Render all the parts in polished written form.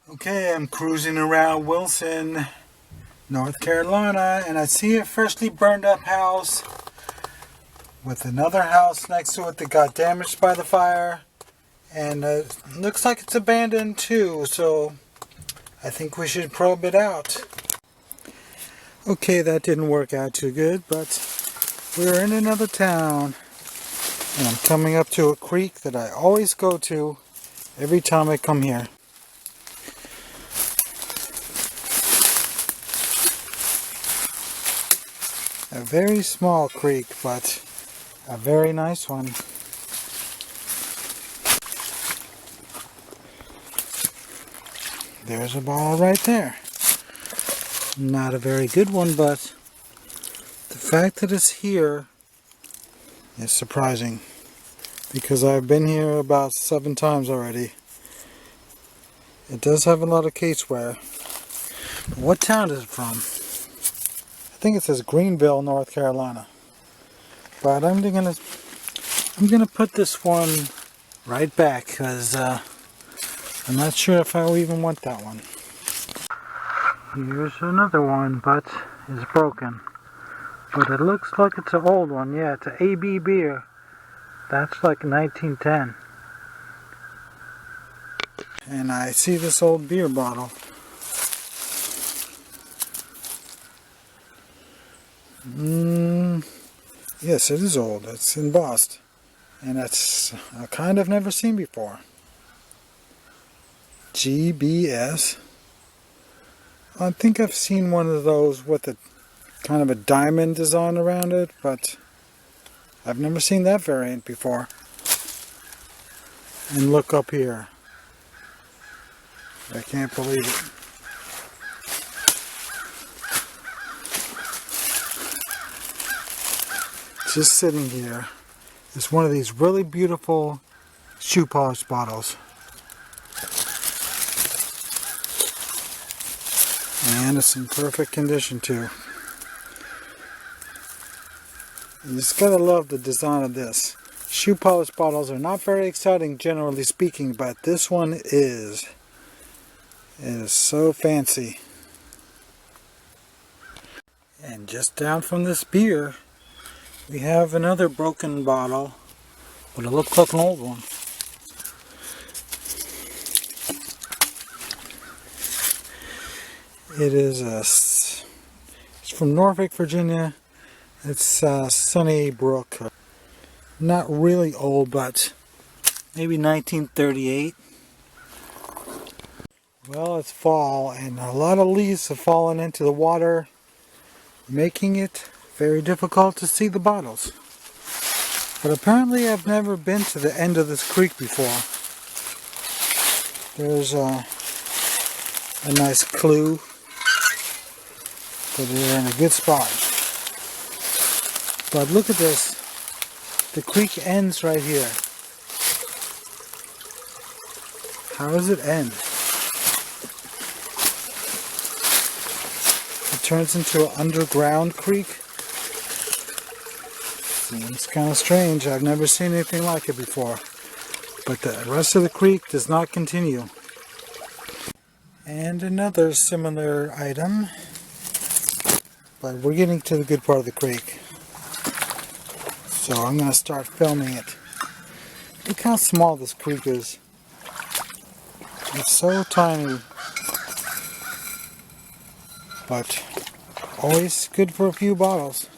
Okay, I'm cruising around Wilson, North Carolina, and I see a freshly burned up house with another house next to it that got damaged by the fire. And looks like it's abandoned too, so I think we should probe it out. Okay, that didn't work out too good, but we're in another town. And I'm coming up to a creek that I always go to every time I come here. A very small creek, but a very nice one. There's a ball right there. Not a very good one, but the fact that it's here is surprising, because I've been here about 7 times already. It does have a lot of caseware. What town is it from? I think it says Greenville, North Carolina. But I'm gonna put this one right back, because I'm not sure if I even want that one. Here's another one, but it's broken. But it looks like it's an old one. Yeah, it's an AB beer. That's like 1910. And I see this old beer bottle. Yes, it is old. It's embossed. And it's a kind I've never seen before. GBS. I think I've seen one of those with a kind of a diamond design around it, but I've never seen that variant before. And look up here. I can't believe it. Just sitting here is one of these really beautiful shoe polish bottles. And it's in perfect condition too. You just gotta love the design of this. Shoe polish bottles are not very exciting, generally speaking, but this one is. It is so fancy. And just down from this beer, we have another broken bottle, but it looks like an old one. It's from Norfolk, Virginia. It's Sunnybrook. Not really old, but maybe 1938. Well, it's fall, and a lot of leaves have fallen into the water, making it very difficult to see the bottles. But apparently I've never been to the end of this creek before. There's a nice clue that we're in a good spot. But look at this. The creek ends right here. How does it end? It turns into an underground creek. Seems kind of strange. I've never seen anything like it before. But the rest of the creek does not continue. And another similar item. But we're getting to the good part of the creek. So I'm going to start filming it. Look how small this creek is. It's so tiny. But always good for a few bottles.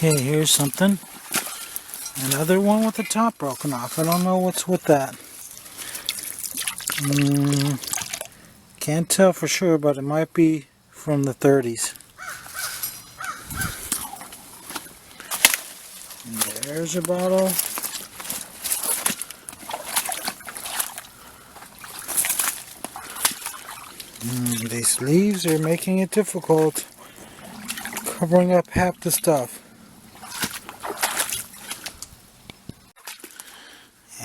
Okay, here's something. Another one with the top broken off. I don't know what's with that. Can't tell for sure, but it might be from the 30s. And there's a bottle. These leaves are making it difficult, covering up half the stuff.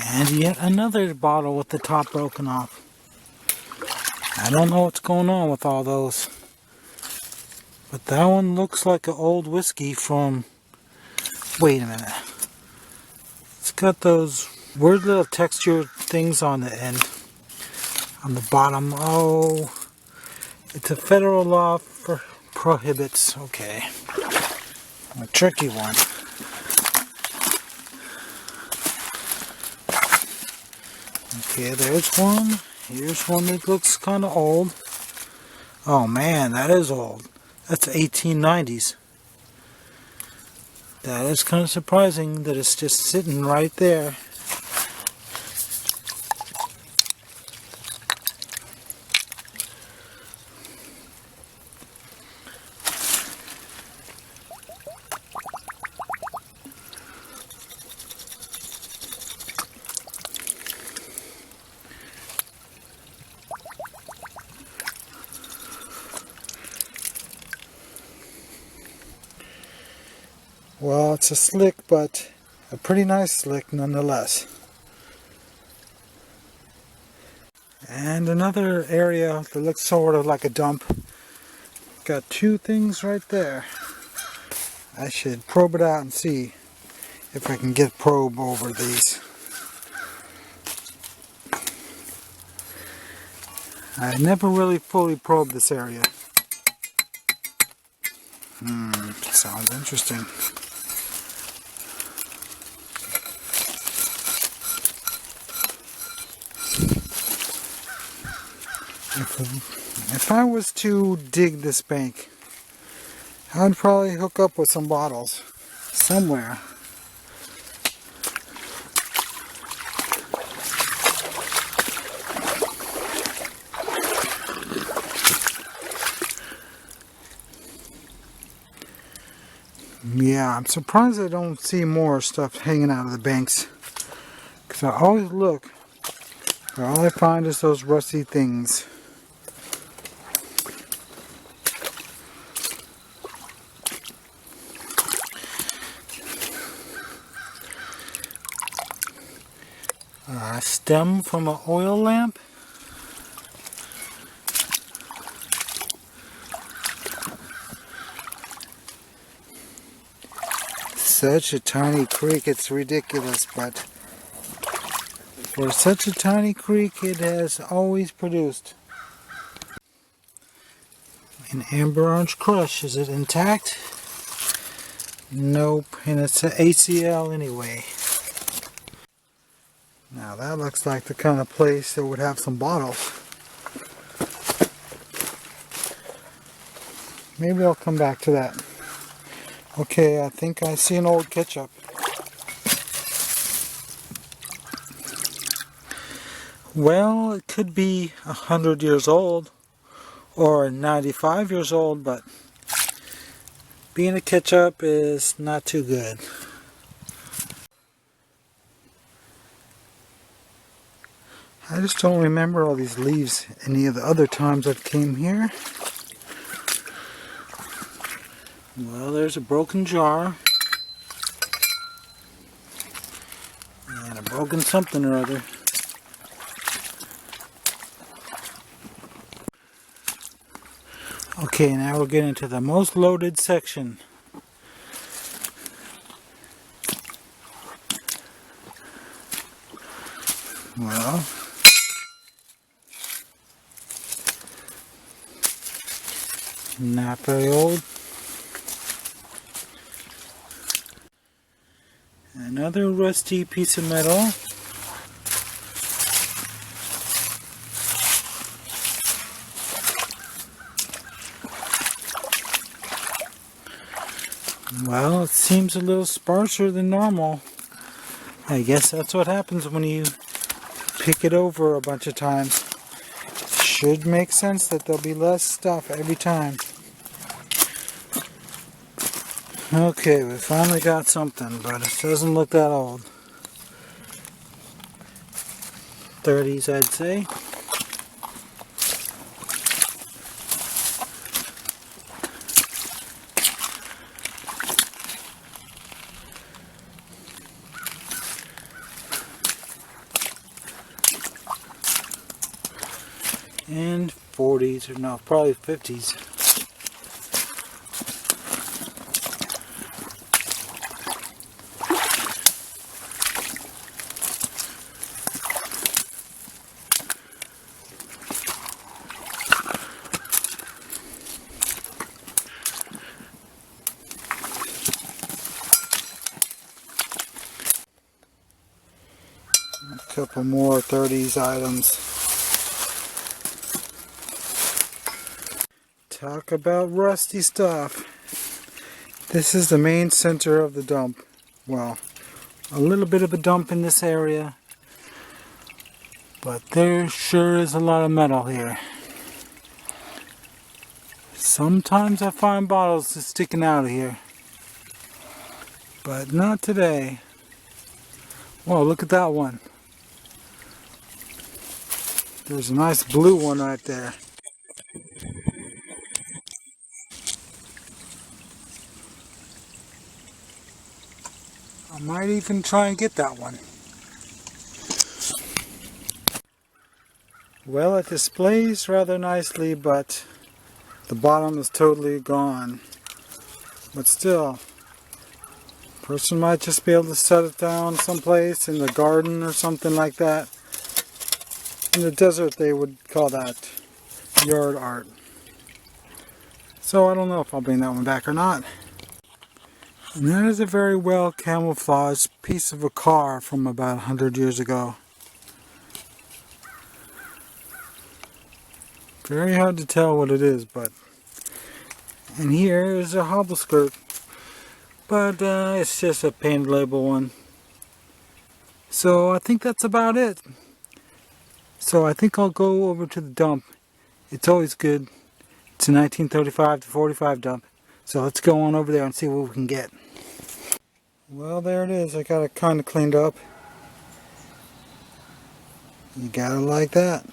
And yet another bottle with the top broken off. I don't know what's going on with all those. But that one looks like an old whiskey from... Wait a minute. It's got those weird little textured things on the end. On the bottom. Oh, it's a federal law for prohibits. Okay. A tricky one. Okay, there's one. Here's one that looks kind of old. Oh man, that is old. That's 1890s. That is kind of surprising that it's just sitting right there. Well, it's a slick, but a pretty nice slick nonetheless. And another area that looks sort of like a dump. Got two things right there. I should probe it out and see if I can get probe over these. I never really fully probed this area. Sounds interesting. If I was to dig this bank, I'd probably hook up with some bottles somewhere. Yeah, I'm surprised I don't see more stuff hanging out of the banks. Because I always look, but all I find is those rusty things. A stem from an oil lamp. Such a tiny creek, it's ridiculous, but for such a tiny creek, it has always produced. An amber orange crush, is it intact? Nope, and it's an ACL anyway. Now that looks like the kind of place that would have some bottles. Maybe I'll come back to that. Okay, I think I see an old ketchup. Well, it could be 100 years old or 95 years old, but being a ketchup is not too good. I just don't remember all these leaves any of the other times I've came here. Well, there's a broken jar. And a broken something or other. Okay, now we're getting to the most loaded section. Well, not very old. Another rusty piece of metal. Well, it seems a little sparser than normal. I guess that's what happens when you pick it over a bunch of times. Should make sense that there'll be less stuff every time. Okay, we finally got something, but it doesn't look that old. 30s, I'd say. and 40s, or no, probably 50s. A couple more 30s items. Talk about rusty stuff. This is the main center of the dump. Well, a little bit of a dump in this area, but there sure is a lot of metal here. Sometimes I find bottles just sticking out of here, but not today. Whoa, look at that one. There's a nice blue one right there. I might even try and get that one. Well, it displays rather nicely, but the bottom is totally gone. But still, a person might just be able to set it down someplace in the garden or something like that. In the desert, they would call that yard art. So I don't know if I'll bring that one back or not. And that is a very well camouflaged piece of a car from about 100 years ago. Very hard to tell what it is, but... And here is a hobble skirt. But it's just a painted label one. So I think that's about it. So I think I'll go over to the dump. It's always good. It's a 1935 to 45 dump. So let's go on over there and see what we can get. Well, there it is. I got it kind of cleaned up. You gotta like that.